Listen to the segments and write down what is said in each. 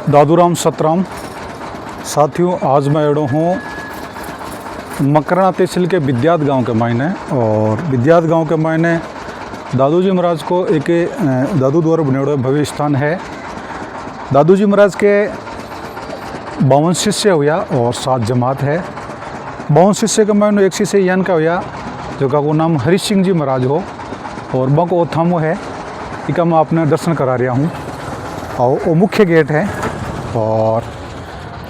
दादूराम सतराम। साथियों, आज मैं एड़ो हूँ मकराना तहसील के विद्यात गांव के मायने। और विद्यात गांव के मायने दादू जी महाराज को एक दादू द्वारा बनेड़ो भव्य स्थान है। दादू जी महाराज के 52 शिष्य हुआ और 7 जमात है। 52 शिष्य के मायने एक शिष्य यान का हुआ जो का नाम हरि सिंह जी महाराज हो और बको थामो है। इका मैं आपने दर्शन करा रहा हूँ और वो मुख्य गेट है। और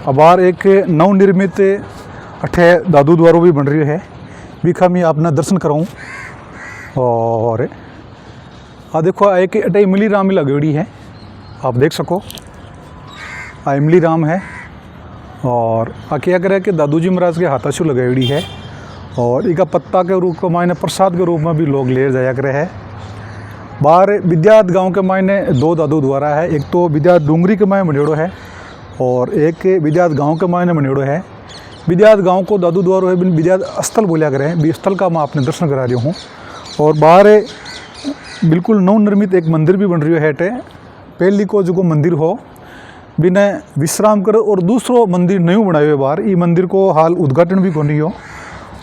अबार एक नवनिर्मित अठे दादू द्वारा भी बन रही है, बीखा मैं आपने दर्शन कराऊँ। और आ देखो एक अटे इमली राम लगेड़ी है, आप देख सको आ इमली राम है। और आ क्या करे कि दादू जी महाराज के हाथाशु लगेड़ी है और इका पत्ता के रूप में मायने प्रसाद के रूप में भी लोग ले जाया करे है। बाहर विद्यात गांव के मायने 2 दादू द्वारा है, एक तो विद्यात डूंगरी के मायने बनेड़ो है और एक विद्यात गांव के मायने बनेड़ो है। विद्यात गांव को दादू द्वारा है विद्यात स्थल बोलिया करे हैं, स्थल का मैं आपने दर्शन करा रही हूँ। और बाहर बिल्कुल नवनिर्मित एक मंदिर भी बन रही है। पहली को जो मंदिर हो बिना विश्राम कर और दूसरो मंदिर नहीं बनाए हुए बाहर। ये मंदिर को हाल उद्घाटन भी कर रही हो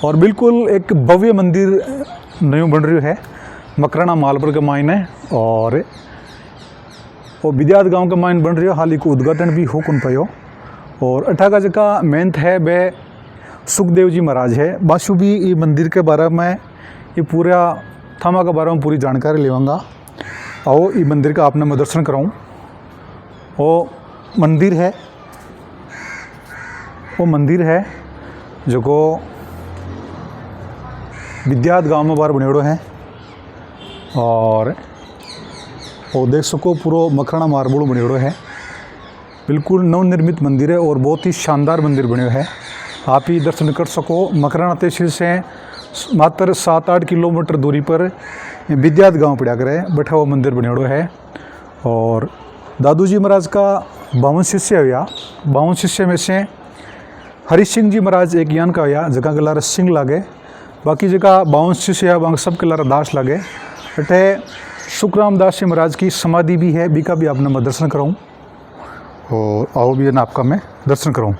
और बिल्कुल एक भव्य मंदिर नहीं बन रही है मकराना मालपुर के मायने। और वो विद्यात गांव के मायने बन रही है, हाल को उद्घाटन भी हो कौन पायो। और अठा का जगह मेहनत है वह सुखदेव जी महाराज है। बाशु भी ये मंदिर के बारे में ये पूरा थामा के बारे में पूरी जानकारी लेवांगा। आओ ये मंदिर का आपने मैं दर्शन कराऊँ। वो मंदिर है जो को विद्यात गांव में बार बनेड़ो है। और वो देख सको पूरा मकराना मार्बल बनेड़ो है, बिल्कुल नवनिर्मित मंदिर है और बहुत ही शानदार मंदिर बने है। आप ही दर्शन कर सको। मकराना तहसील से मात्र 7-8 किलोमीटर दूरी पर विद्यात गांव पड़ा करे बैठा हुआ मंदिर बनेड़ो है। और दादू जी महाराज का 52 शिष्य हुआ। 52 शिष्य में से हरि सिंह जी महाराज एक यान का हुआ, जगह के लारा सिंह लागे, बाकी जगह 52 शिष्य है सब के लारा दास लागे। अठे सुखराम दास जी महाराज की समाधि भी है, बीका भी आपने मैं दर्शन कराऊँ। और आओ भी ना आपका मैं दर्शन कराऊँ।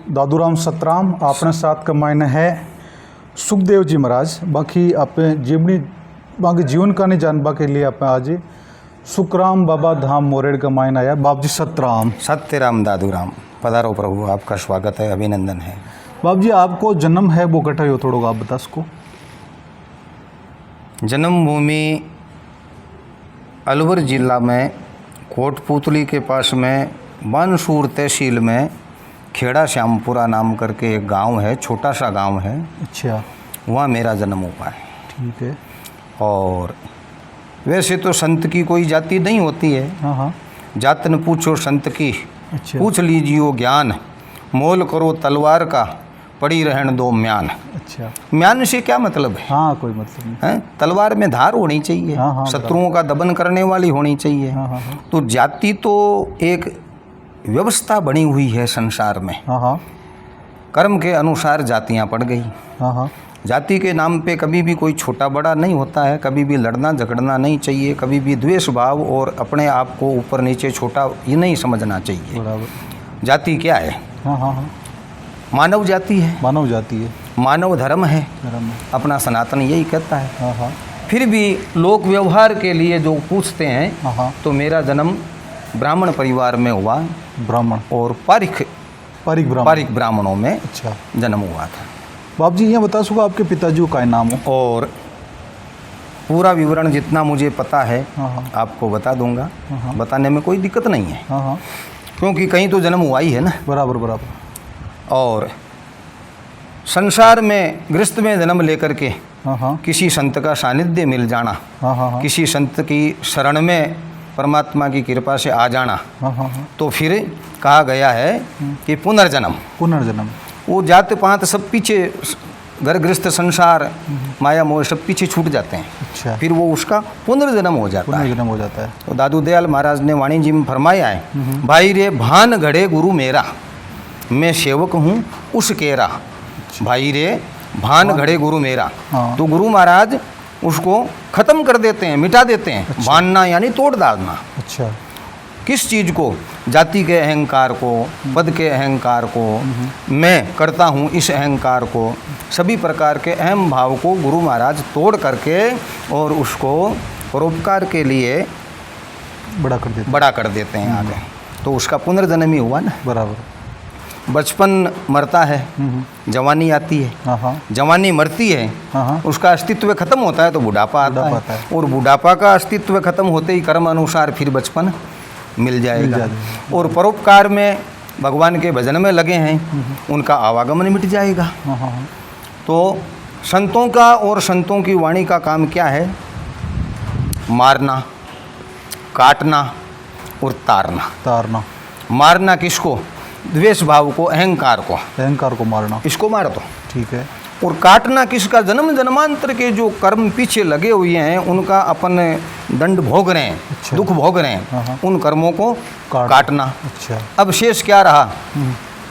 दादूराम सतराम आपने साथ का मायने है सुखदेव जी महाराज। बाकी आप बाकी जीवन का नहीं जानबा के लिए आप आज सुखराम बाबा धाम मोरेड़ का मायने आया। बाप जी सतराम। सत्यराम दादूराम पधारो प्रभु, आपका स्वागत है, अभिनंदन है। बाप जी आपको जन्म है वो कटा हो थोड़ा आप बता सको। जन्मभूमि अलवर जिला में कोटपुतली के पास में बानसूर तहसील में खेड़ा श्यामपुरा नाम करके एक गांव है, छोटा सा गांव है। अच्छा, वहाँ मेरा जन्म हुआ है। ठीक है। और वैसे तो संत की कोई जाति नहीं होती है। हाँ। जात न पूछो संत की, अच्छा। पूछ लीजियो ज्ञान, मोल करो तलवार का, पड़ी रहन दो म्यान। अच्छा, म्यान से क्या मतलब है? हाँ कोई मतलब नहीं है, तलवार में धार होनी चाहिए। हाँ, शत्रुओं का दमन करने वाली होनी चाहिए। हाँ। तो जाति तो एक व्यवस्था बनी हुई है संसार में। हाँ। कर्म के अनुसार जातियां पड़ गई। हाँ। जाति के नाम पे कभी भी कोई छोटा बड़ा नहीं होता है, कभी भी लड़ना झगड़ना नहीं चाहिए, कभी भी द्वेष भाव और अपने आप को ऊपर नीचे छोटा ये नहीं समझना चाहिए। बराबर। जाति क्या है? हाँ। मानव जाति है, मानव जाति है, मानव धर्म है, अपना सनातन यही कहता है। हाँ। फिर भी लोक व्यवहार के लिए जो पूछते हैं, हाँ। तो मेरा जन्म ब्राह्मण परिवार में हुआ। ब्राह्मण और पारिक ब्राह्मणों में अच्छा जन्म हुआ था। बाप जी ये बता सको आपके पिताजी का नाम हो? और पूरा विवरण जितना मुझे पता है हाँ। आपको बता दूंगा। हाँ। बताने में कोई दिक्कत नहीं है। हाँ। क्योंकि कहीं तो जन्म हुआ ही है ना। बराबर। और संसार में गृहस्थ में जन्म लेकर के हाँ। किसी संत का सानिध्य मिल जाना, हाँ। किसी संत की शरण में परमात्मा की कृपा से आ जाना, हाँ। तो फिर कहा गया है कि पुनर्जन्म। वो जात पात सब पीछे, घर गृहस्थ संसार माया मोह सब पीछे छूट जाते हैं। अच्छा, फिर वो उसका पुनर्जन्म हो जाता है। तो दादू दयाल महाराज ने वाणी जी में फरमाया है, भाई रे भान घड़े गुरु मेरा, मैं सेवक हूँ उस केरा। भाई रे भान घड़े गुरु मेरा। हाँ। तो गुरु महाराज उसको ख़त्म कर देते हैं, मिटा देते हैं। बांधना यानी तोड़ डालना। अच्छा। किस चीज़ को? जाति के अहंकार को, पद के अहंकार को, मैं करता हूँ इस अहंकार को, सभी प्रकार के अहम भाव को गुरु महाराज तोड़ करके और उसको परोपकार के लिए बड़ा कर देते हैं आगे। तो उसका पुनर्जन्म ही हुआ ना। बराबर। बचपन मरता है, जवानी आती है, हाँ। जवानी मरती है, हाँ। उसका अस्तित्व खत्म होता है तो बुढ़ापा आता है, और बुढ़ापा का अस्तित्व खत्म होते ही कर्म अनुसार फिर बचपन मिल जाएगा। और परोपकार में भगवान के भजन में लगे हैं, उनका आवागमन मिट जाएगा। तो संतों का और संतों की वाणी का काम क्या है? मारना, काटना और तारना। मारना किसको? द्वेष भाव को, अहंकार को मारना, इसको मार दो। ठीक है। और काटना किसका? जन्म जन्मांतर के जो कर्म पीछे लगे हुए हैं, उनका अपन दंड भोग रहे हैं। अच्छा। दुख भोग रहे हैं, उन कर्मों को काटना। अच्छा। अब शेष क्या रहा?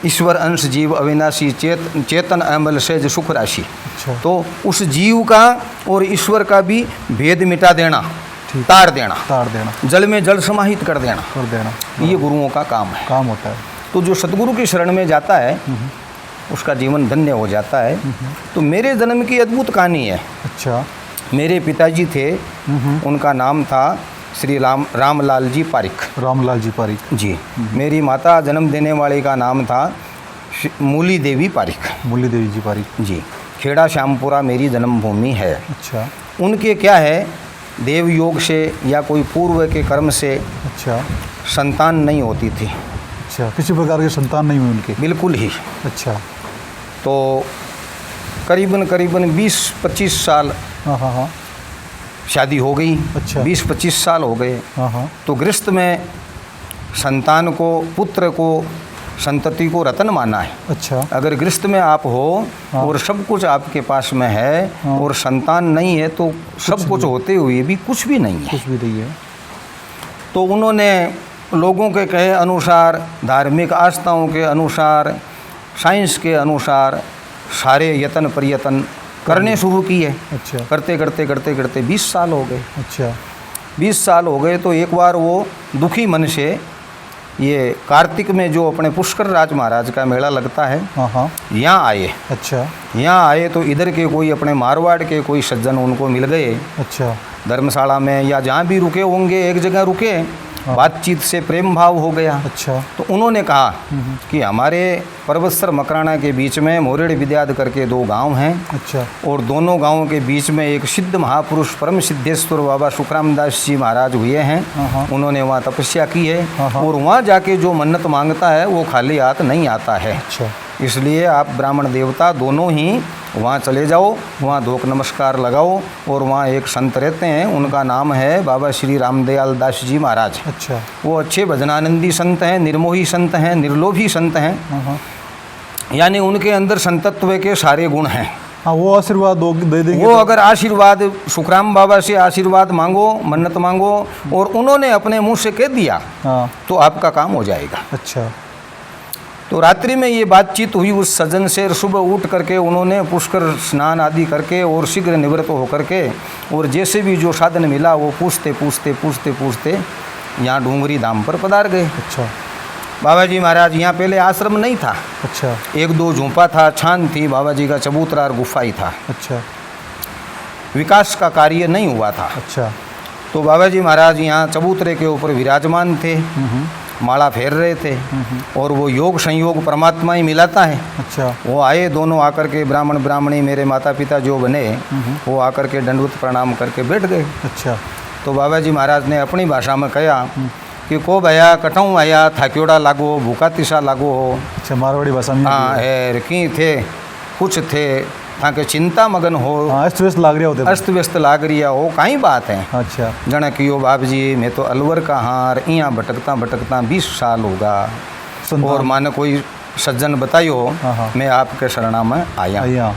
ईश्वर अंश जीव अविनाशी चेतन अमल सहज सुख राशि। अच्छा। तो उस जीव का और ईश्वर का भी भेद मिटा देना, तार देना, जल में जल समाहित कर देना। ये गुरुओं का काम होता है। तो जो सतगुरु की शरण में जाता है उसका जीवन धन्य हो जाता है। तो मेरे जन्म की अद्भुत कहानी है। अच्छा। मेरे पिताजी थे, उनका नाम था श्री रामलाल जी पारिक जी। मेरी माता जन्म देने वाले का नाम था मूली देवी पारिक जी। खेड़ा श्यामपुरा मेरी जन्मभूमि है। अच्छा। उनके क्या है, देव योग से या कोई पूर्व के कर्म से अच्छा संतान नहीं होती थी। अच्छा, किसी प्रकार की संतान नहीं हुई उनके? बिल्कुल ही। अच्छा। तो करीबन 20-25 साल हाँ शादी हो गई। अच्छा। 20-25 साल हो गए। हाँ। तो गृहस्थ में संतान को, पुत्र को, संतति को रतन माना है। अच्छा। अगर गृहस्थ में आप हो और सब कुछ आपके पास में है और संतान नहीं है तो सब कुछ होते हुए भी कुछ भी नहीं है। तो उन्होंने लोगों के कहे अनुसार, धार्मिक आस्थाओं के अनुसार, साइंस के अनुसार सारे यत्न प्रयत्न करने शुरू किए। अच्छा। करते 20 साल हो गए। अच्छा। 20 साल हो गए तो एक बार वो दुखी मन से, ये कार्तिक में जो अपने पुष्कर राज महाराज का मेला लगता है, हाँ, यहाँ आए। अच्छा। यहाँ आए तो इधर के कोई अपने मारवाड़ के कोई सज्जन उनको मिल गए। अच्छा। धर्मशाला में या जहाँ भी रुके होंगे, एक जगह रुके, बातचीत से प्रेम भाव हो गया। अच्छा। तो उन्होंने कहा कि हमारे पर्वतसर मकराना के बीच में मोरेड़ विद्याध करके 2 गांव हैं। अच्छा। और दोनों गांवों के बीच में एक सिद्ध महापुरुष परम सिद्धेश्वर बाबा सुखराम दास जी महाराज हुए हैं। उन्होंने वहाँ तपस्या की है और वहाँ जाके जो मन्नत मांगता है वो खाली हाथ नहीं आता है। अच्छा। इसलिए आप ब्राह्मण देवता दोनों ही वहाँ चले जाओ, वहाँ धोक नमस्कार लगाओ। और वहाँ एक संत रहते हैं, उनका नाम है बाबा श्री रामदयाल दास जी महाराज। अच्छा। वो अच्छे भजनानंदी संत हैं, निर्मोही संत हैं, निर्लोभी संत हैं। यानी उनके अंदर संतत्व के सारे गुण हैं। हाँ, वो आशीर्वाद दे देंगे। वो अगर आशीर्वाद सुखराम बाबा से आशीर्वाद मांगो, मन्नत मांगो और उन्होंने अपने मुंह से कह दिया तो आपका काम हो जाएगा। अच्छा। तो रात्रि में ये बातचीत हुई उस सज्जन से। सुबह उठ करके उन्होंने पुष्कर स्नान आदि करके और शीघ्र निवृत्त होकर के और जैसे भी जो साधन मिला वो पूछते यहाँ डूंगरी धाम पर पधार गए। अच्छा। बाबा जी महाराज, यहाँ पहले आश्रम नहीं था। अच्छा। 1-2 झोंपा था, छान थी, बाबा जी का चबूतरा और गुफा ही था। अच्छा। विकास का कार्य नहीं हुआ था। अच्छा। तो बाबा जी महाराज यहाँ चबूतरे के ऊपर विराजमान थे, माला फेर रहे थे और वो योग संयोग परमात्मा ही मिलाता है। अच्छा। वो आए, दोनों आकर के ब्राह्मण ब्राह्मणी मेरे माता पिता जो बने वो आकर के दंडवत प्रणाम करके बैठ गए। अच्छा। तो बाबा जी महाराज ने अपनी भाषा में कहा कि को भैया कटाऊँ आया, थाक्योड़ा लागो, भूखा तिसा लागो हो। अच्छा, मारवाड़ी भाषा में। हाँ है, की थे, कुछ थे, ताकि चिंता मगन हो, अस्त व्यस्त लाग रहा होते, अस्त व्यस्त लाग रिया हो, कहीं बात है। अच्छा। जन कियो बाप जी, मैं तो अलवर का हार यहाँ भटकता 20 साल होगा और माने कोई सज्जन बताइयो मैं आपके शरणा में आया।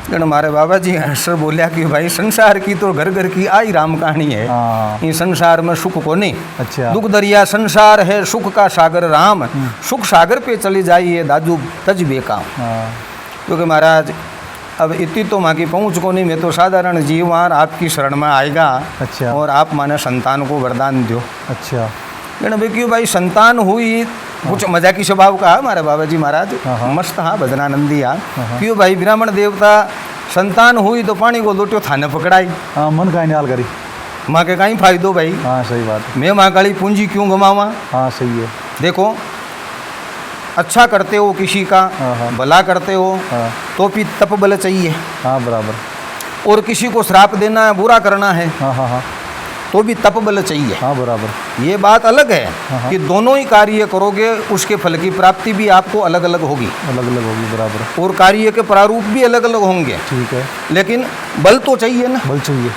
जन हमारे बाबा जी हंसर बोलिया कि भाई संसार की तो घर घर की आई राम कहानी है। इस संसार में सुख को नहीं। अच्छा। दुख दरिया संसार है, सुख का सागर राम। सुख सागर पे चली जाइए दादू तज बेकाम। क्योंकि महाराज अब इतनी तो माँ की पहुँच को नहीं, मैं तो साधारण जीवान आपकी शरण में आएगा। अच्छा। और आप माने संतान को वरदान दो। अच्छा। लेकिन भाई क्यों भाई संतान हुई, कुछ मजाकी स्वभाव का है हमारे बाबा जी महाराज, मस्त हाँ भजनानंदी हाँ। क्यों भाई ब्राह्मण देवता संतान हुई तो पानी को लोटियो थाने पकड़ाई। हाँ, मन का निहाल करी। माँ के कहीं फायदो भाई। हाँ सही बात है। मैं माँ काली पूंजी क्यों गमावा। हाँ सही है। देखो अच्छा करते हो किसी का, भला करते हो तो भी तप बल चाहिए। हाँ बराबर। और किसी को श्राप देना है, बुरा करना है, हाँ हाँ हाँ तो भी तप बल चाहिए। हाँ बराबर। ये बात अलग है कि दोनों ही कार्य करोगे उसके फल की प्राप्ति भी आपको अलग अलग होगी। अलग अलग होगी बराबर। और कार्य के प्रारूप भी अलग अलग होंगे। ठीक है। लेकिन बल तो चाहिए ना। बल चाहिए।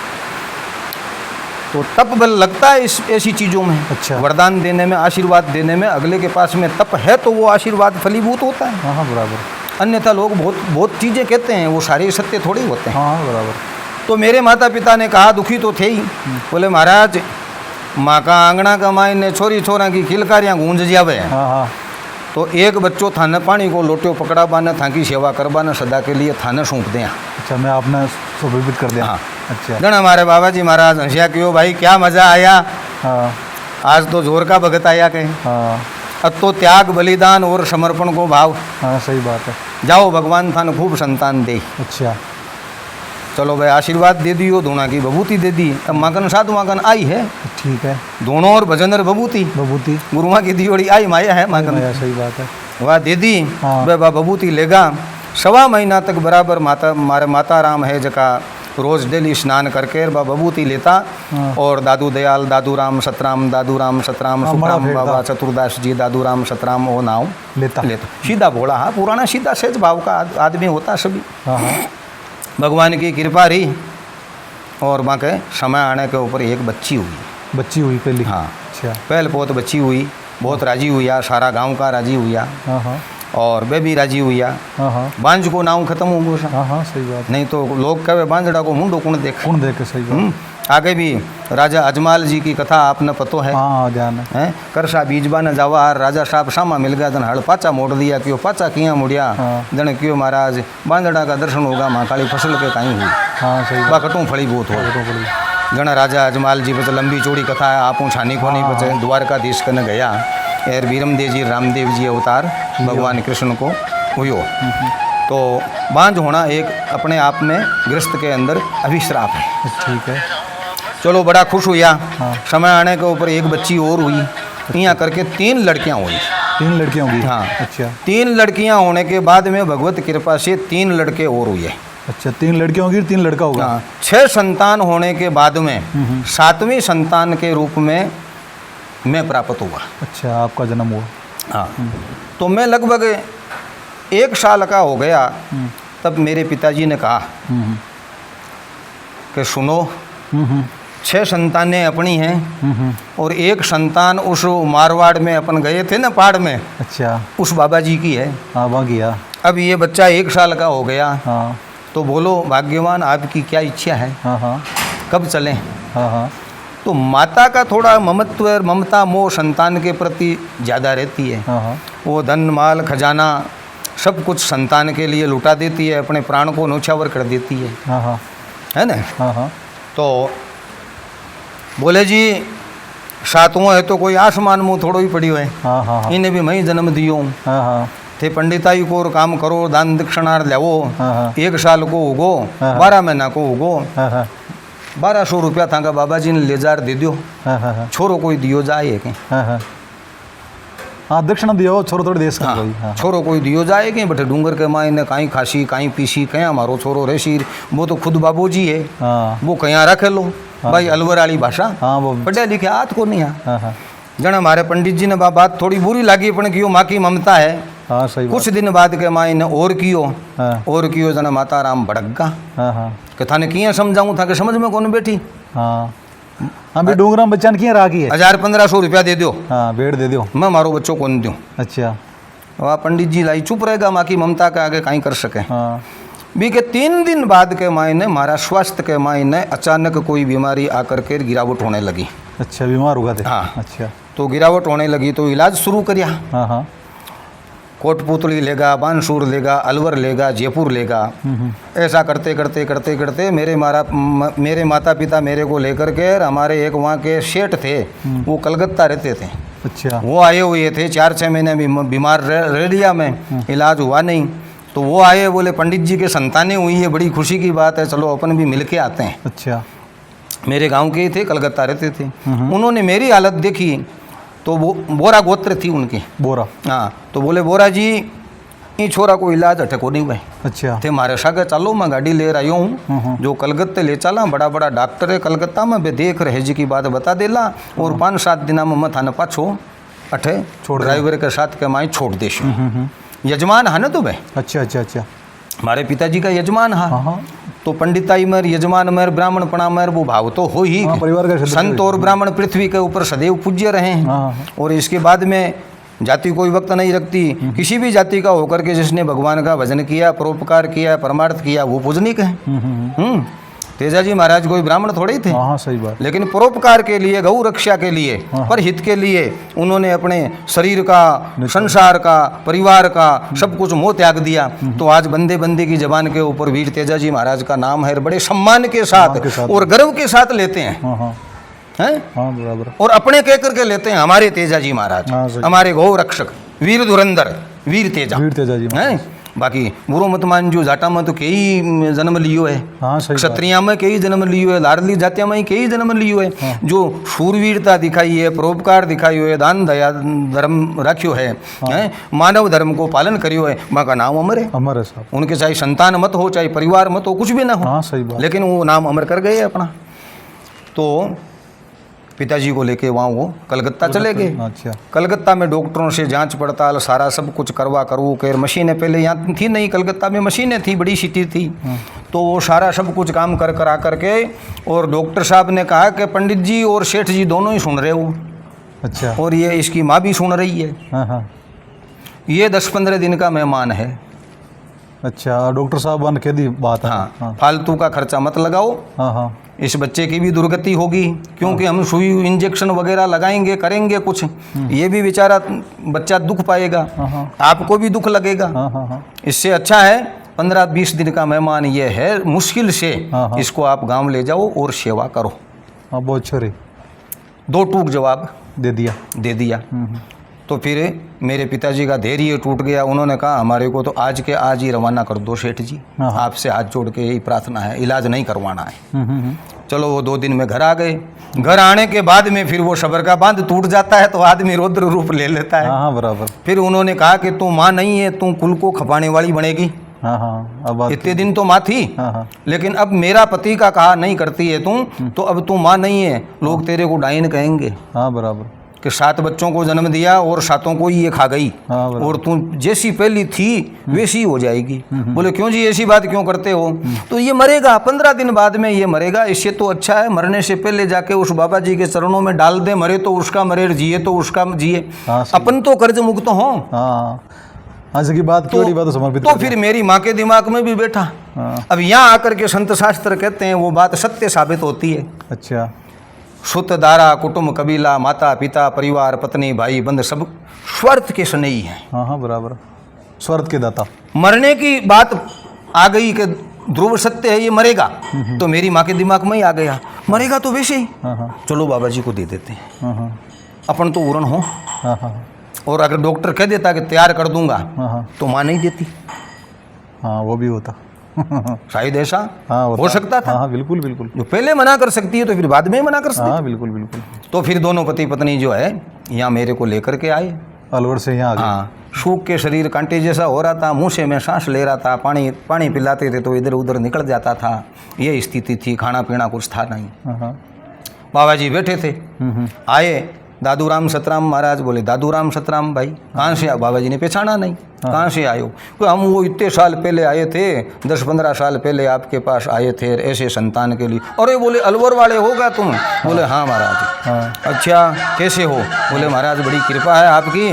तो तप बल लगता है इस ऐसी चीज़ों में। अच्छा। वरदान देने में, आशीर्वाद देने में अगले के पास में तप है तो वो आशीर्वाद फलीभूत होता है। हाँ हाँ बराबर। अन्यथा लोग बहुत बहुत चीज़ें कहते हैं, वो सारे सत्य थोड़े ही होते हैं। हाँ बराबर। तो मेरे माता पिता ने कहा, दुखी तो थे ही, बोले महाराज माँ का आंगना कमाई ने छोरी छोरा की खिलकारियाँ गूंज जावे। हाँ हाँ। तो एक बच्चों थाने पानी को लोटियो पकड़ाबाने, थाकी सेवा करबाने, सदा के लिए थाने सौंप दें। अच्छा, मैं आपने सुविदित कर दिया। हाँ। अच्छा। जन हमारे बाबा जी महाराज हंसिया क्यों भाई क्या मज़ा आया। हाँ आज तो जोर का भगत आया कहीं। हाँ अब तो त्याग बलिदान और समर्पण को भाव। हाँ सही बात है। जाओ भगवान थान खूब संतान दे। अच्छा। चलो भाई आशीर्वाद दे दियो, दोना की बबूती दे दी। अब माकन साधु माकन आई है। ठीक है। दोनों और भजन और बबूती बबूती गुरुमा की दियोड़ी आई माया है माकन। सही बात है। वह दे दी। हाँ। वह बबूती लेगा। 1.25 महीना तक बराबर माता मारे माता राम है जका रोज डेली स्नान करके बा बबूती लेता। हाँ। और दादू दयाल, दादू राम सतराम, दादू राम सतराम, हाँ, सुखराम बड़ा बाबा चतुर्दास जी, दादू राम सतराम वो नाम लेता। सीधा भोला। हाँ पुराना सीधा सहज भाव का आदमी होता सभी। हाँ हाँ। भगवान की कृपा रही और वहाँ के समय आने के ऊपर एक बच्ची हुई। बच्ची हुई पहली। हाँ। अच्छा। पहले पोत बच्ची हुई, बहुत राजी हुआ, सारा गांव का राजी हुआ। हाँ हाँ और वे भी राजी हुआ। हाँ हाँ बांझ को नाम खत्म हो गया। हाँ हाँ सही बात। नहीं तो लोग कहे बांझड़ा को मुंडो कौन देख। कौन देखे, सही बात। आगे भी राजा अजमाल जी की कथा आपने पतो है। हाँ ध्यान है। हैं करसा बीजबा ने जावा राजा साहब सामा मिल गया, जन हड़ पाचा मोड़ दिया। क्यों पाचा किया मुड़िया। हाँ। जन क्यों महाराज बांझड़ा का दर्शन होगा, माँ काली फसल के कहीं हुई। हाँ सही बात। बा कटू फड़ी बहुत हो। जन राजा अजमाल जी बच लंबी चौड़ी कथा है, आपू छानी को नहीं बचे। द्वारकाधीश कने गया एर वीरमदेव जी रामदेव जी अवतार भगवान कृष्ण को हुयो। तो बांझ होना एक अपने आप में गृहस्थ के अंदर अभिश्राप है। ठीक है। चलो बड़ा खुश हुआ। हाँ। समय आने के ऊपर एक बच्ची और हुई। यहाँ करके 3 लड़कियाँ हुई। 3 लड़कियाँ होंगी। हाँ। अच्छा। 3 लड़कियाँ होने के बाद में भगवत कृपा से 3 लड़के और हुए। अच्छा, 3 लड़कियाँ होंगी, 3 लड़का होगा। हाँ। 6 संतान होने के बाद में 7वीं संतान के रूप में मैं प्राप्त हुआ। अच्छा, आपका जन्म हुआ। हाँ। तो मैं लगभग 1 साल का हो गया, तब मेरे पिताजी ने कहा कि सुनो 6 संतानें अपनी हैं और 1 संतान उस मारवाड़ में अपन गए थे ना पहाड़ में, अच्छा। उस बाबा जी की है। हाँ वहाँ गया। अब ये बच्चा 1 साल का हो गया। हाँ तो बोलो भाग्यवान आपकी क्या इच्छा है, हाँ हाँ कब चलें। हाँ हाँ तो माता का थोड़ा ममत्व और ममता मोह संतान के प्रति ज़्यादा रहती है। हाँ हाँ वो धन माल खजाना सब कुछ संतान के लिए लुटा देती है, अपने प्राण को न्योछावर कर देती है। हाँ हाँ है ना। हाँ हाँ तो बोले जी 7वां है तो कोई आसमान मुँह थोड़ो ही पड़ी है। हाँ हाँ इन्हें भी मैं ही जन्म दियो हाँ हाँ थे। पंडिताई को और काम करो, दान दक्षिणा लेवो। हाँ हाँ 1 साल को उगो, हाँ। 12 महीना को उगो। हाँ हाँ 1200 रुपया थाका बाबा जी ने ले जार दे दियो। हाँ हाँ छोरो कोई दियो जाए कि हाँ हाँ हाँ दक्षिणा दियो छोरो थोड़ी देश का कोई। हाँ छोरो कोई दियो जाए कि बटे डूंगर के मायने कहीं खासी कहीं पीसी कहीं हमारो छोरो रेसी। वो तो खुद बाबू जी है, हाँ वो कहीं रखे लो भाई अलवर वाली भाषा। हाँ वो पढ़े लिखे हाथ को नहीं है। हाँ हाँ जन हमारे पंडित जी ने बात थोड़ी बुरी लगी, पण क्यों माँ की ममता है। हाँ सही कुछ दिन बाद के मायने और कियो हाँ और कियो जन माता राम भड़क गा हाँ हाँ कि थाने किया समझाऊँ था कि समझ में कौन बैठी। हाँ हाँ भी डूंगरा में बच्चा ने किया राखी है। 1000-1500 रुपया दे दो, हाँ बेड़ दे दियो। मैं मारो बच्चों को नहीं दूँ। अच्छा। वह पंडित जी लाई चुप रहेगा, माँ की ममता के आगे कहीं कर सके। हाँ भी के 3 दिन बाद के मायने हमारा स्वास्थ्य के मायने अचानक कोई बीमारी आकर के गिरावट होने लगी। अच्छा, बीमार हो गए थे। हाँ। अच्छा। तो गिरावट होने लगी तो इलाज शुरू करिया। हाँ हाँ कोटपुतली लेगा, बानसूर लेगा, अलवर लेगा, जयपुर लेगा। ऐसा करते करते करते करते मेरे माता पिता मेरे को लेकर के, हमारे एक वहाँ के सेठ थे, वो कलकत्ता रहते थे। अच्छा। वो आए हुए थे, 4-6 महीने बीमार रह लिया मैं, इलाज हुआ नहीं। तो वो आए, बोले पंडित जी के संतानें हुई है, बड़ी खुशी की बात है, चलो अपन भी मिल के आते हैं। अच्छा। मेरे गांव के ही थे, कलकत्ता रहते थे। उन्होंने मेरी हालत देखी तो वो बोरा गोत्र थी उनकी। बोरा। हाँ, तो बोले बोरा जी ये छोरा को इलाज अटक हो नहीं भाई। अच्छा। थे मारे सागे चलो, मैं गाड़ी ले रहा हूँ, जो कलकत्ते ले चला, बड़ा बड़ा डॉक्टर है कलकत्ता में, वे देख रहे जी की बात बता देला, और 5-7 दिन में मैं थाने पाछो अठे ड्राइवर के साथ के माई छोड़ देश। यजमान है ना तो भाई। अच्छा अच्छा अच्छा। हमारे पिताजी का यजमान है। तो पंडिताई में, यजमान में, ब्राह्मणपणा में वो भाव तो हो ही। परिवार का संत और ब्राह्मण पृथ्वी के ऊपर सदैव पूज्य रहे हैं। और इसके बाद में जाति कोई वक्त नहीं रखती। किसी भी जाति का होकर के जिसने भगवान का भजन किया, परोपकार किया, परमार्थ किया, वो पूजनीक है। तेजाजी महाराज कोई ब्राह्मण थोड़े ही थे। हाँ सही बात। लेकिन परोपकार के लिए, गौ रक्षा के लिए, पर हित के लिए उन्होंने अपने शरीर का, संसार का, परिवार का सब कुछ मोह त्याग दिया। तो आज बंदे बंदे की जबान के ऊपर वीर तेजाजी महाराज का नाम है, बड़े सम्मान के साथ और गर्व के साथ लेते हैं। हैं? हाँ बराबर। और अपने कह करके लेते हैं हमारे तेजाजी महाराज, हमारे गौ रक्षक, वीर धुरंधर, वीर तेजाजी हैं। बाकी बुरो मत मान जो, जाटा में तो कई जन्म लियो है, क्षत्रिया में कई जन्म लियो है, लाडली जातिया में कई जन्म लियो है। जो शूरवीरता दिखाई है, परोपकार दिखाई है, दान दया धर्म रखियो है, मानव धर्म को पालन करियो है, माँ का नाम अमर है। अमर है साहब। उनके चाहे संतान मत हो, चाहे परिवार मत हो, कुछ भी ना हो। हाँ सही बात। लेकिन वो नाम अमर कर गए अपना। तो पिताजी को लेके वहाँ वो कलकत्ता चले गए। अच्छा। कलकत्ता में डॉक्टरों से जांच पड़ताल सारा सब कुछ करवा कर, मशीनें पहले यहाँ थी नहीं, कलकत्ता में मशीनें थी, बड़ी सिटी थी। तो वो सारा सब कुछ काम कर आ करके, और डॉक्टर साहब ने कहा कि पंडित जी और सेठ जी दोनों ही सुन रहे हो। अच्छा। और ये इसकी माँ भी सुन रही है। हाँ। ये 10-15 दिन का मेहमान है। अच्छा। डॉक्टर साहब ने कह दी बात। हाँ। फालतू का खर्चा मत लगाओ। हाँ। इस बच्चे की भी दुर्गति होगी, क्योंकि हम सुई इंजेक्शन वगैरह लगाएंगे, करेंगे कुछ, ये भी बेचारा बच्चा दुख पाएगा, आपको भी दुख लगेगा। इससे अच्छा है 15-20 दिन का मेहमान ये है, मुश्किल से इसको आप गांव ले जाओ और सेवा करो। बहुत छोरी 2 टूक जवाब दे दिया। तो फिर मेरे पिताजी का धैर्य टूट गया। उन्होंने कहा हमारे को तो आज के आज ही रवाना कर दो सेठ जी, आपसे हाथ जोड़ के यही प्रार्थना है, इलाज नहीं करवाना है। चलो वो 2 दिन में घर आ गए। घर आने के बाद में फिर वो सबर का बांध टूट जाता है, तो आदमी रौद्र रूप ले लेता है। हाँ बराबर। फिर उन्होंने कहा कि तू माँ नहीं है, तू कुल को खपाने वाली बनेगी। अब इतने दिन तो माँ थी, लेकिन अब मेरा पति का कहा नहीं करती है तू, तो अब तू माँ नहीं है, लोग तेरे को डायन कहेंगे। हाँ बराबर। कि 7 बच्चों को जन्म दिया और 7 को ही ये खा गई, और तू जैसी पहली थी वैसी हो जाएगी। बोले क्यों जी, ऐसी बात क्यों करते हो? तो ये मरेगा, 15 दिन बाद में ये मरेगा, इससे तो अच्छा है मरने से पहले जाके उस बाबा जी के चरणों में डाल दे, मरे तो उसका मरे, जिए तो उसका जिए, अपन तो कर्ज मुक्त हो। आज की बात क्यों बात समर्पित। तो फिर मेरी माँ के दिमाग में भी बैठा। अब यहाँ आकर के संत शास्त्र कहते हैं वो बात सत्य साबित होती है। अच्छा। सुत दारा कुटुंब कबीला माता पिता परिवार पत्नी भाई बंद सब स्वार्थ के स्नेही हैं। हाँ बराबर, स्वार्थ के दाता। मरने की बात आ गई कि ध्रुव सत्य है ये मरेगा, तो मेरी माँ के दिमाग में ही आ गया मरेगा तो वैसे ही चलो बाबा जी को दे देते हैं, अपन तो उड़न हो। और अगर डॉक्टर कह देता कि तैयार कर दूंगा तो माँ नहीं देती। हाँ वो भी होता शायद ऐसा हो सकता था। हाँ बिल्कुल बिल्कुल। जो पहले मना कर सकती है तो फिर बाद में मना कर सकती है। हाँ बिल्कुल बिल्कुल। तो फिर दोनों पति पत्नी जो है यहाँ मेरे को लेकर के आए, अलवर से यहाँ आ गए। हाँ, सूख के शरीर कांटे जैसा हो रहा था, मुँह से मैं सांस ले रहा था, पानी पिलाते थे तो इधर उधर निकल जाता था, ये स्थिति थी, खाना पीना कुछ था नहीं। बाबा जी बैठे थे, आए दादूराम सतराम महाराज। बोले दादूराम सतराम भाई कहाँ से? बाबा जी ने पहचाना नहीं, कहाँ से आए हो? हम वो इतने साल पहले आए थे, 10-15 साल पहले आपके पास आए थे ऐसे संतान के लिए। अरे बोले अलवर वाले होगा तुम? बोले हाँ महाराज। हाँ। अच्छा कैसे हो? बोले महाराज बड़ी कृपा है आपकी,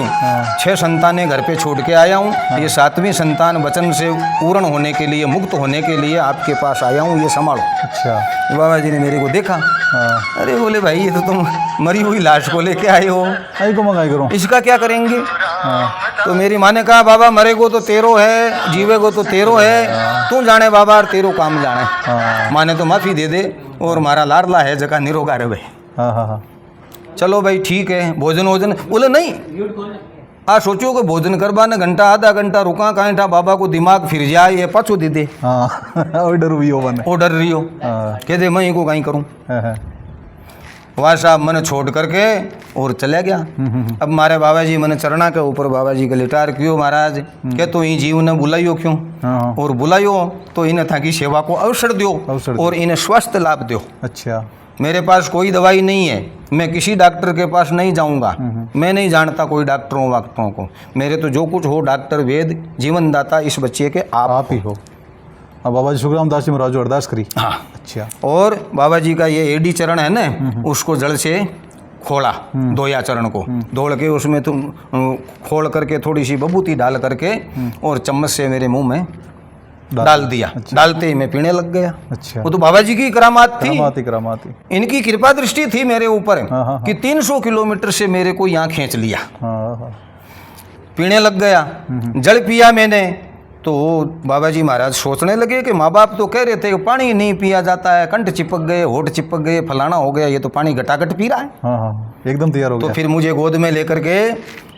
6 संतानें घर पे छोड़ के आया हूँ, ये 7वीं संतान वचन से पूर्ण होने के लिए, मुक्त होने के लिए आपके पास आया हूँ, ये संभालो। अच्छा। बाबा जी ने मेरे को देखा, हाँ। अरे बोले भाई ये तो तुम मरी हुई लाश को लेके आए हो, आई को मंगाई करो। इसका क्या करेंगे? हाँ। तो मेरी माँ ने कहा बाबा मरे को तो तेरो है, जीवे को तो तेरो है, तू जाने बाबा और तेरो काम जाने। हाँ। माँ ने तो माफ़ी दे दे और हमारा लाडला है जगह निरोगा रे भाई। हाँ हाँ हाँ। चलो भाई ठीक है, भोजन वोजन। बोले नहीं, आ सोचो कि भोजन करवा ने घंटा आधा घंटा रुका कहीं था, बाबा को दिमाग फिर जाए ये पाछो दे दे। हाँ। ऑर्डर हुई हो बने। वो डर रही हो, हाँ। कह दे मैं को कहीं करूँ। हाँ। वहाँ साहब मैंने छोड़ करके और चला गया। अब मारे बाबा जी मैंने चरणा के ऊपर बाबा जी के लिटार क्यों महाराज, क्या तो ये जीव ने बुलाइयो क्यों, हाँ। और बुलाइयो तो इन्हें था कि सेवा को अवसर दो और इन्हें स्वास्थ्य लाभ दो। अच्छा। मेरे पास कोई दवाई नहीं है, मैं किसी डॉक्टर के पास नहीं जाऊंगा, मैं नहीं जानता कोई डॉक्टरों वाक्टरों को, मेरे तो जो कुछ हो डॉक्टर वेद जीवन दाता इस बच्चे के आप ही हो। अब बाबा जी सुखराम दास जी महाराज अरदास करी। हाँ। अच्छा। और बाबा जी का ये एडी चरण है ना, उसको जड़ से खोला, धोया चरण को, धोड़ के उसमें तुम खोल करके थोड़ी सी बबूती डाल करके और चम्मच से मेरे मुंह में डाल दिया। अच्छा। डालते ही मैं पीने लग गया। अच्छा। वो तो बाबा जी की करामात थी, करामात थी। इनकी कृपा दृष्टि थी मेरे ऊपर। हाँ, हाँ, कि 300 किलोमीटर से मेरे को यहाँ खींच लिया। हाँ, हाँ। पीने लग गया, जल पिया मैंने तो बाबा जी महाराज सोचने लगे कि माँ बाप तो कह रहे थे कि पानी नहीं पिया जाता है, कंठ चिपक गए, होठ चिपक गए, फलाना हो गया, ये तो पानी घटाघट पी रहा है। हाँ हाँ, एकदम तैयार हो गया। तो फिर मुझे गोद में लेकर के,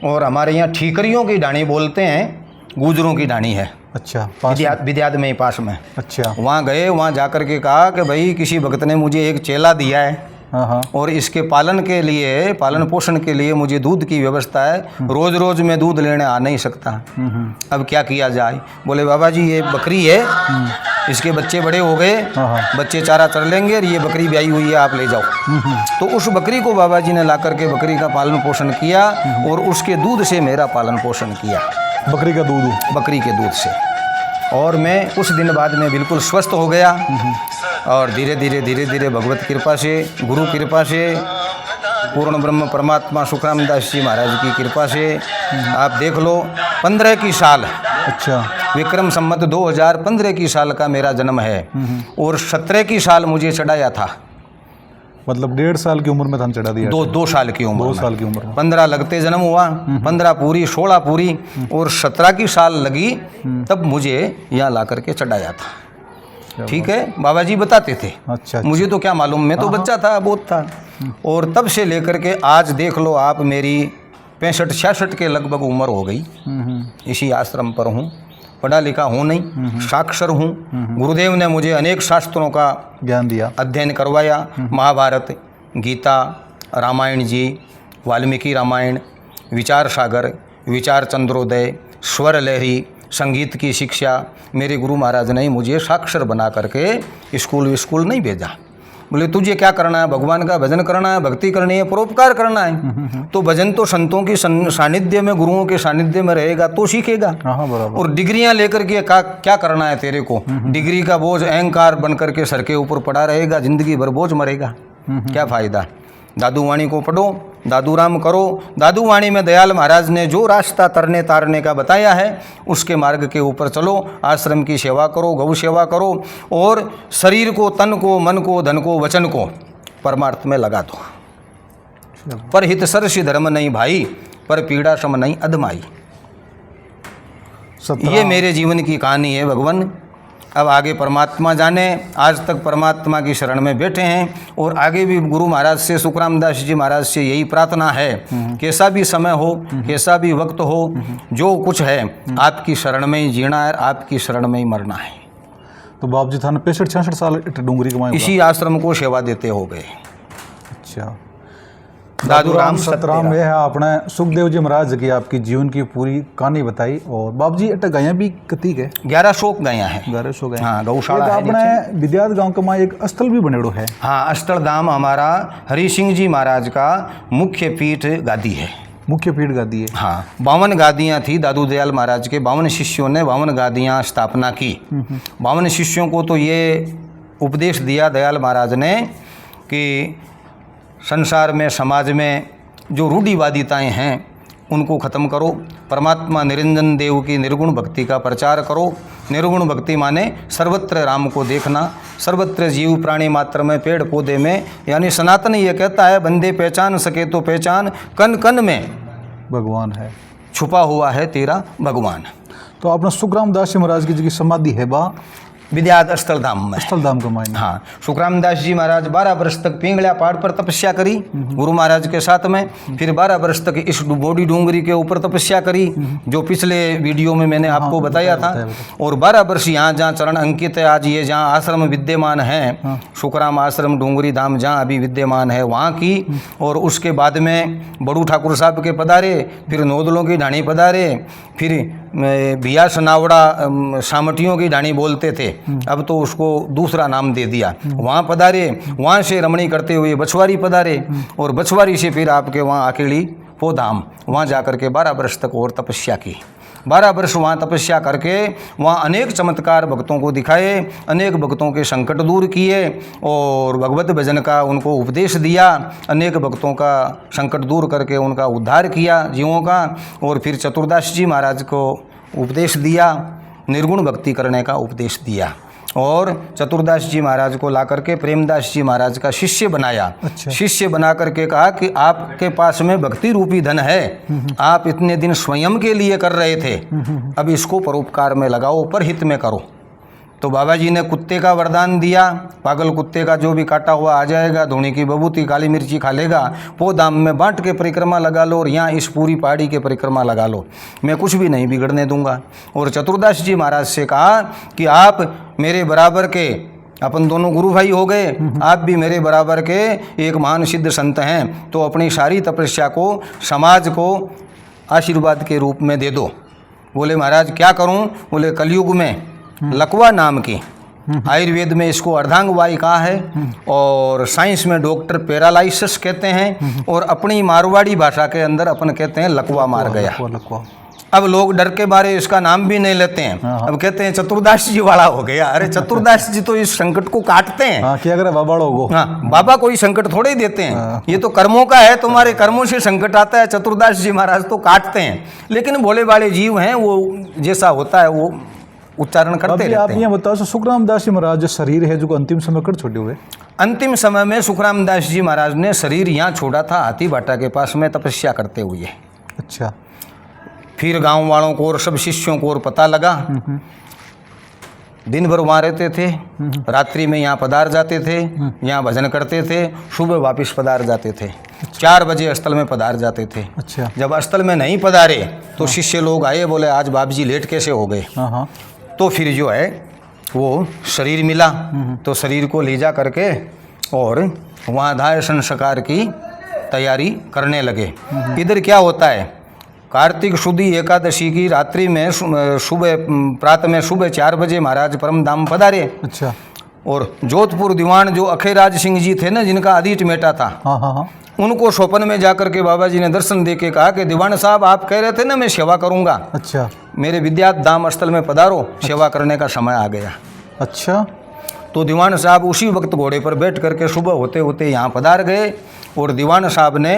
और हमारे यहाँ ठीकरियों की डाणी बोलते हैं, गुजरों की डाणी है। अच्छा। विद्याद में ही पास में। अच्छा। वहाँ गए, वहाँ जा कर के कहा कि भाई किसी भक्त ने मुझे एक चेला दिया है। हाँ हाँ। और इसके पालन के लिए, पालन पोषण के लिए मुझे दूध की व्यवस्था है, रोज रोज मैं दूध लेने आ नहीं सकता, अब क्या किया जाए? बोले बाबा जी ये बकरी है, इसके बच्चे बड़े हो गए, बच्चे चारा चर लेंगे और ये बकरी ब्याई हुई है, आप ले जाओ। तो उस बकरी को बाबा जी ने ला करके बकरी का पालन पोषण किया और उसके दूध से मेरा पालन पोषण किया। बकरी का दूध? बकरी के दूध से। और मैं कुछ दिन बाद में बिल्कुल स्वस्थ हो गया और धीरे धीरे भगवत कृपा से, गुरु कृपा से, पूर्ण ब्रह्म परमात्मा सुखराम दास जी महाराज की कृपा से आप देख लो 15 की साल। अच्छा। विक्रम संमत 2015 की साल का मेरा जन्म है और 17 की साल मुझे चढ़ाया था। मतलब 1.5 साल की उम्र में था चढ़ा दिया? 2 साल की उम्र। 2 साल की उम्र में 15 लगते जन्म हुआ, 15 पूरी, 16 पूरी और 17 की साल लगी, तब मुझे यहाँ ला करके चढ़ाया था। ठीक है, बाबा जी बताते थे। अच्छा। मुझे तो क्या मालूम, मैं तो बच्चा था, बहुत था। और तब से लेकर के आज देख लो आप, मेरी 65-66 के लगभग उम्र हो गई। इसी आश्रम पर हूँ, पढ़ा लिखा हूँ नहीं, साक्षर हूँ। गुरुदेव ने मुझे अनेक शास्त्रों का ज्ञान दिया, अध्ययन करवाया। महाभारत, गीता, रामायण जी, वाल्मीकि रामायण, विचार सागर, विचार चंद्रोदय, स्वर लहरी, संगीत की शिक्षा। मेरे गुरु महाराज ने मुझे साक्षर बना करके स्कूल नहीं भेजा। बोले तुझे क्या करना है? भगवान का भजन करना है, भक्ति करनी है, परोपकार करना है। तो भजन तो संतों की सानिध्य में, गुरुओं के सानिध्य में रहेगा तो सीखेगा। हाँ बराबर। और डिग्रियां लेकर के क्या करना है तेरे को? डिग्री का बोझ अहंकार बन करके सर के ऊपर पड़ा रहेगा, जिंदगी भर बोझ मरेगा, क्या फायदा? दादू वाणी को पढ़ो, दादू राम करो। दादू वाणी में दयाल महाराज ने जो रास्ता तरने तारने का बताया है, उसके मार्ग के ऊपर चलो। आश्रम की सेवा करो, गौ सेवा करो और शरीर को, तन को, मन को, धन को, वचन को परमार्थ में लगा दो। पर हित सरसि धर्म नहीं भाई, पर पीड़ा सम नहीं अधमाई। ये मेरे जीवन की कहानी है भगवान। अब आगे परमात्मा जाने। आज तक परमात्मा की शरण में बैठे हैं और आगे भी गुरु महाराज से, सुखराम दास जी महाराज से यही प्रार्थना है, कैसा भी समय हो, कैसा भी वक्त हो, जो कुछ है आपकी शरण में ही जीना है, आपकी शरण में ही मरना है। तो बाप जी था 65-66 साल डूंगरी कमाए, इसी आश्रम को सेवा देते हो गए। अच्छा। दादू राम सतराम, यह है आपने सुखदेव जी महाराज की आपकी जीवन की पूरी कहानी बताई। और बाप जी अटक गाया भी कती के 1100 गया है। 1100 गए। हाँ, गौशाला है। आपने विद्यात गांव का माँ एक स्थल भी बनेड़ो है। हाँ, अष्टरधाम हमारा हरि सिंह जी महाराज का मुख्य पीठ गादी है। मुख्य पीठ गादी है। हाँ, 52 गादियाँ थी दादू दयाल महाराज के। 52 शिष्यों ने 52 गादियाँ स्थापना की। 52 शिष्यों को तो ये उपदेश दिया दयाल महाराज ने कि संसार में, समाज में जो रूढ़िवादिताएं हैं उनको ख़त्म करो। परमात्मा निरंजन देव की निर्गुण भक्ति का प्रचार करो। निर्गुण भक्ति माने सर्वत्र राम को देखना, सर्वत्र जीव प्राणी मात्र में, पेड़ पौधे में, यानी सनातन ये कहता है बंदे पहचान सके तो पहचान, कण कण में भगवान है, छुपा हुआ है तेरा भगवान। तो अपना सुखराम दास जी महाराज की जी की समाधि है बा विद्याध स्थलधाम में। स्थलधाम का मायने। हाँ, सुखराम दास जी महाराज 12 वर्ष तक पिंगला पहाड़ पर तपस्या करी गुरु महाराज के साथ में। फिर 12 वर्ष तक इस बोडी डूंगरी के ऊपर तपस्या करी, जो पिछले वीडियो में मैंने आपको बताया था। और 12 वर्ष यहाँ जहाँ चरण अंकित है, आज ये जहाँ आश्रम विद्यमान है, सुखराम आश्रम डूंगरी धाम जहाँ अभी विद्यमान है वहाँ की। और उसके बाद में बड़ू ठाकुर साहब के पधारे, फिर नौदलों की ढाणी पधारे, फिर बिया सनावड़ा सामटियों की ढाणी बोलते थे, अब तो उसको दूसरा नाम दे दिया, वहाँ पधारे। वहाँ से रमणी करते हुए बछवारी पधारे, और बछवारी से फिर आपके वहाँ अकेली पोधाम, वहाँ जाकर के 12 वर्ष तक और तपस्या की। 12 वर्ष वहाँ तपस्या करके वहाँ अनेक चमत्कार भक्तों को दिखाए, अनेक भक्तों के संकट दूर किए और भगवत भजन का उनको उपदेश दिया, अनेक भक्तों का संकट दूर करके उनका उद्धार किया जीवों का। और फिर चतुर्दास जी महाराज को उपदेश दिया, निर्गुण भक्ति करने का उपदेश दिया, और चतुर्दास जी महाराज को ला करके प्रेमदास जी महाराज का शिष्य बनाया। अच्छा। शिष्य बना करके कहा कि आपके पास में भक्ति रूपी धन है, आप इतने दिन स्वयं के लिए कर रहे थे, अब इसको परोपकार में लगाओ, परहित में करो। तो बाबा जी ने कुत्ते का वरदान दिया, पागल कुत्ते का जो भी काटा हुआ आ जाएगा, धोनी की बबूती काली मिर्ची खा लेगा, वो दाम में बांट के परिक्रमा लगा लो और यहाँ इस पूरी पहाड़ी के परिक्रमा लगा लो, मैं कुछ भी नहीं बिगड़ने दूंगा। और चतुर्दास जी महाराज से कहा कि आप मेरे बराबर के, अपन दोनों गुरु भाई हो गए, आप भी मेरे बराबर के एक महान सिद्ध संत हैं, तो अपनी सारी तपस्या को समाज को आशीर्वाद के रूप में दे दो। बोले महाराज क्या करूं? बोले कलयुग में लकवा नाम की, आयुर्वेद में इसको अर्धांगवाई कहा है, और साइंस में डॉक्टर पैरालाइसिस कहते हैं, और अपनी मारवाड़ी भाषा के अंदर अपन कहते हैं लकवा मार गया। अब लोग डर के बारे इसका नाम भी नहीं लेते हैं, अब कहते हैं चतुर्दास जी वाला हो गया। अरे चतुर्दास जी तो इस संकट को काटते हैं। क्या करे बाबा लोगो? हाँ, बाबा कोई संकट थोड़े ही देते हैं, ये तो कर्मों का है, तुम्हारे कर्मों से संकट आता है। चतुर्दास जी महाराज तो काटते हैं, लेकिन भोले वाले जीव हैं, वो जैसा होता है वो उच्चारण करते रहते हैं। आप ये बताओ, सुखराम दास जी महाराज जो शरीर है जो अंतिम समय कर छोड़े हुए, अंतिम समय में सुखराम दास जी महाराज ने शरीर यहाँ छोड़ा था हाथी भाटा के पास में तपस्या करते हुए। अच्छा। फिर गांव वालों को और सब शिष्यों को और पता लगा, दिन भर वहाँ रहते थे, रात्रि में यहाँ पधार जाते थे, यहाँ भजन करते थे, सुबह वापस पधार जाते थे, 4 बजे स्थल में पधार जाते थे। अच्छा। जब स्थल में नहीं पधारे तो शिष्य लोग आए, बोले आज बाप जी लेट कैसे हो गए? हाँ। तो फिर जो है वो शरीर मिला, तो शरीर को ले जा करके और वहाँ दाह संस्कार की तैयारी करने लगे। इधर क्या होता है, कार्तिक शुद्धि एकादशी की रात्रि में सुबह प्रातः में सुबह 4 बजे महाराज परम धाम पधारे। अच्छा। और जोधपुर दीवान जो अखेराज सिंह जी थे ना, जिनका आदिट मेटा था, हाँ, उनको स्वप्न में जाकर के बाबा जी ने दर्शन दे के कहा कि दीवान साहब आप कह रहे थे ना मैं सेवा करूंगा, अच्छा, मेरे विद्यात धाम स्थल में पधारो, सेवा करने का समय आ गया। अच्छा। तो दीवान साहब उसी वक्त घोड़े पर बैठ करके सुबह होते होते यहाँ पधार गए, और दीवान साहब ने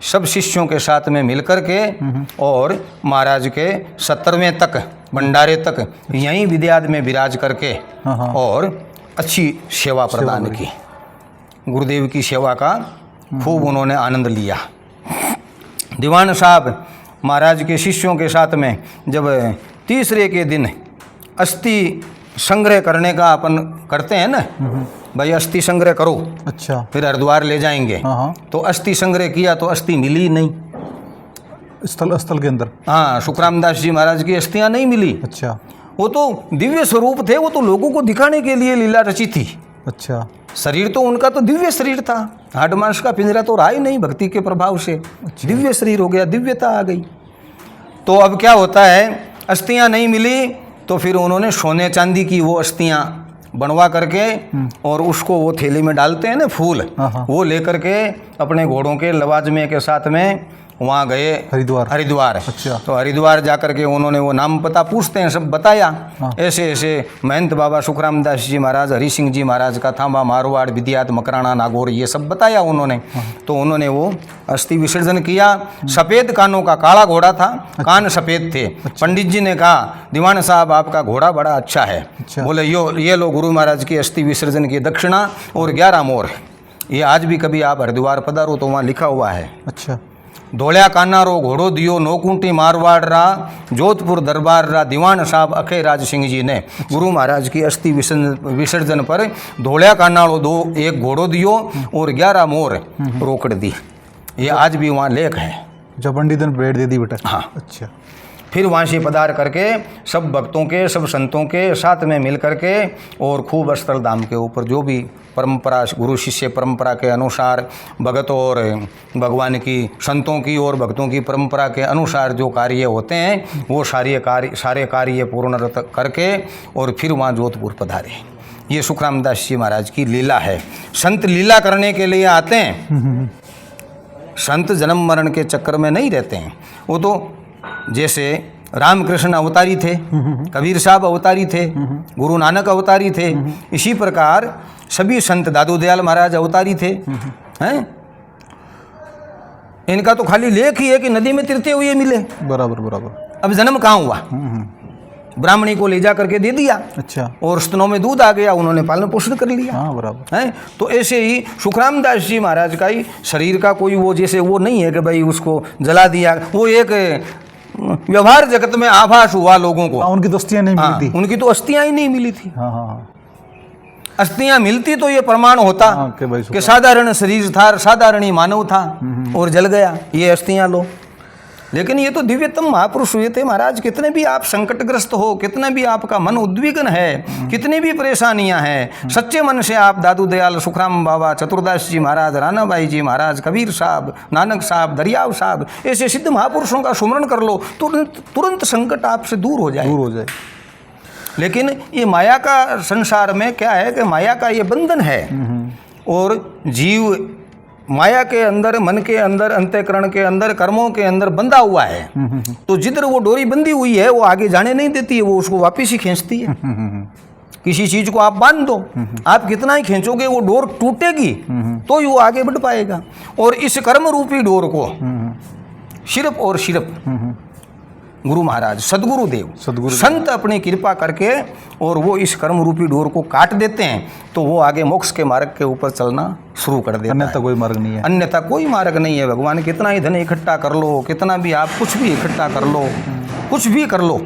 सब शिष्यों के साथ में मिल कर के और महाराज के 70वें तक भंडारे तक यहीं विद्याद में विराज करके और अच्छी सेवा प्रदान की। गुरुदेव की सेवा का खूब उन्होंने आनंद लिया। दीवान साहब महाराज के शिष्यों के साथ में जब तीसरे के दिन अस्थि संग्रह करने का अपन करते हैं ना, भाई अस्थि संग्रह करो, अच्छा, फिर हरिद्वार ले जाएंगे, तो अस्थि संग्रह किया तो अस्थि मिली नहीं स्थल के अंदर। हाँ, सुखराम दास जी महाराज की अस्थियां नहीं मिली। अच्छा। वो तो दिव्य स्वरूप थे, वो तो लोगों को दिखाने के लिए लीला रची थी। अच्छा। शरीर तो उनका तो दिव्य शरीर था, हाड मांस का पिंजरा तो रहा ही नहीं, भक्ति के प्रभाव से दिव्य शरीर हो गया, दिव्यता आ गई। तो अब क्या होता है, अस्थियां नहीं मिली तो फिर उन्होंने सोने चांदी की वो अस्थियां बनवा करके और उसको वो थैली में डालते हैं ना फूल, वो लेकर के अपने घोड़ों के लवाजमे के साथ में वहाँ गए हरिद्वार। अच्छा। तो हरिद्वार जाकर के उन्होंने वो नाम पता पूछते हैं सब बताया। हाँ। ऐसे ऐसे महंत बाबा सुखराम दास जी महाराज, हरि सिंह जी महाराज का थांबा, मारवाड़, विद्यात, मकराना, नागौर, ये सब बताया उन्होंने। तो उन्होंने वो अस्थि विसर्जन किया। सफ़ेद कानों का, काला घोड़ा था, कान सफ़ेद थे। पंडित जी ने कहा दीवान साहब आपका घोड़ा बड़ा अच्छा है। बोले ये लो गुरु महाराज की अस्थि विसर्जन की दक्षिणा और 11 मोर। ये आज भी कभी आप हरिद्वार पधारो तो वहाँ लिखा हुआ है। अच्छा। धोलिया कानारो घोड़ो दियो, नौकुंटी मारवाड़ रा, जोधपुर दरबार रा, दीवान साहब अखे राज सिंह जी ने गुरु महाराज की अस्थि विसर्जन पर धोलिया कानारो दो, एक घोड़ो दियो और 11 मोर रोकड़ दी। ये आज भी वहाँ लेख है। जब पंडित ने भेंट दे दी बेटा। हाँ। अच्छा। फिर वहाँ से पधार करके सब भक्तों के, सब संतों के साथ में मिल करके और खूब अस्थलधाम के ऊपर जो भी परंपरा, गुरु शिष्य परंपरा के अनुसार, भगत और भगवान की, संतों की और भक्तों की परंपरा के अनुसार जो कार्य होते हैं वो सारे कार्य पूर्ण करके और फिर वहाँ जोधपुर पधारे। ये सुखराम दास जी महाराज की लीला है। संत लीला करने के लिए आते हैं, संत जन्म मरण के चक्कर में नहीं रहते हैं। वो तो जैसे रामकृष्ण अवतारी थे, कबीर साहब अवतारी थे, गुरु नानक अवतारी थे, इसी प्रकार सभी संत, दादू दयाल महाराज अवतारी थे। हैं? इनका तो खाली लेख ही है कि नदी में तैरते हुए मिले। बराबर बराबर। अब जन्म कहाँ हुआ? ब्राह्मणी को ले जा करके दे दिया। अच्छा। और स्तनों में दूध आ गया, उन्होंने पालन पोषण कर लिया। हाँ बराबर है। तो ऐसे ही सुखराम दास जी महाराज का ही शरीर का कोई वो जैसे वो नहीं है कि भाई उसको जला दिया। वो एक व्यवहार जगत में आभास हुआ लोगों को। उनकी तो अस्थियां नहीं मिली थी। उनकी तो अस्थियां ही नहीं मिली थी। हाँ हाँ। अस्थियां मिलती तो ये प्रमाण होता हाँ, कि साधारण शरीर था, साधारण ही मानव था और जल गया। ये अस्थियां लो। लेकिन ये तो दिव्यतम महापुरुष हुए थे महाराज। कितने भी आप संकटग्रस्त हो, कितना भी आपका मन उद्विग्न है, कितनी भी परेशानियां हैं, सच्चे मन से आप दादू दयाल, सुखराम बाबा, चतुर्दास जी महाराज, रानाबाई जी महाराज, कबीर साहब, नानक साहब, दरियाव साहब, ऐसे सिद्ध महापुरुषों का सुमरण कर लो, तुरंत संकट आपसे दूर हो जाए। लेकिन ये माया का संसार में क्या है कि माया का ये बंधन है और जीव माया के अंदर, मन के अंदर, अंतःकरण के अंदर, कर्मों के अंदर बंधा हुआ है। तो जिधर वो डोरी बंधी हुई है वो आगे जाने नहीं देती है, वो उसको वापस ही खींचती है। किसी चीज को आप बांध दो, आप कितना ही खींचोगे वो डोर टूटेगी तो ही वो आगे बढ़ पाएगा। और इस कर्म रूपी डोर को सिर्फ और सिर्फ गुरु महाराज, सदगुरुदेव, संत अपनी कृपा करके और वो इस कर्म रूपी डोर को काट देते हैं तो वो आगे मोक्ष के मार्ग के ऊपर चलना शुरू कर देता है। अन्यथा कोई मार्ग नहीं है। अन्यथा कोई मार्ग नहीं है। भगवान कितना ही धन इकट्ठा कर लो, कितना भी आप कुछ भी इकट्ठा कर लो, कुछ भी कर लो,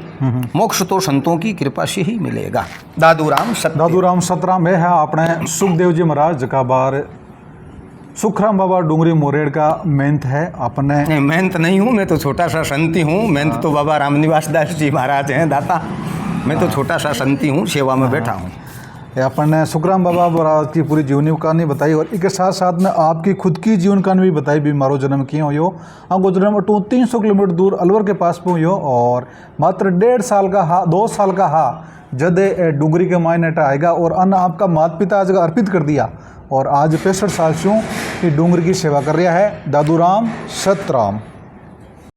मोक्ष तो संतों की कृपा से ही मिलेगा। दादूराम सतराम है अपने सुखदेव जी महाराज का बार सुखराम बाबा डूंगरी मोरेड़ का मेहनत है। अपने मेहनत नहीं हूँ, मैं तो छोटा सा संती हूँ। मेहनत तो बाबा रामनिवास दास जी महाराज हैं दाता। मैं तो छोटा सा संती हूँ, सेवा में बैठा हूँ। अपन ने सुखराम बाबा महाराज की पूरी जीवनी कहानी बताई और इसके साथ साथ में आपकी खुद की जीवन कहानी भी बताई भी। मारो जन्म किए हो हमको जन्म 300 किलोमीटर दूर अलवर के पास में हो और मात्र 1.5 साल का हा 2 साल का हा जद डूंगरी के मायने आएगा और अन्न आपका माता पिता आज अर्पित कर दिया और आज 65 साल से ये डूंगरी की सेवा कर रहा है। दादूराम सतराम।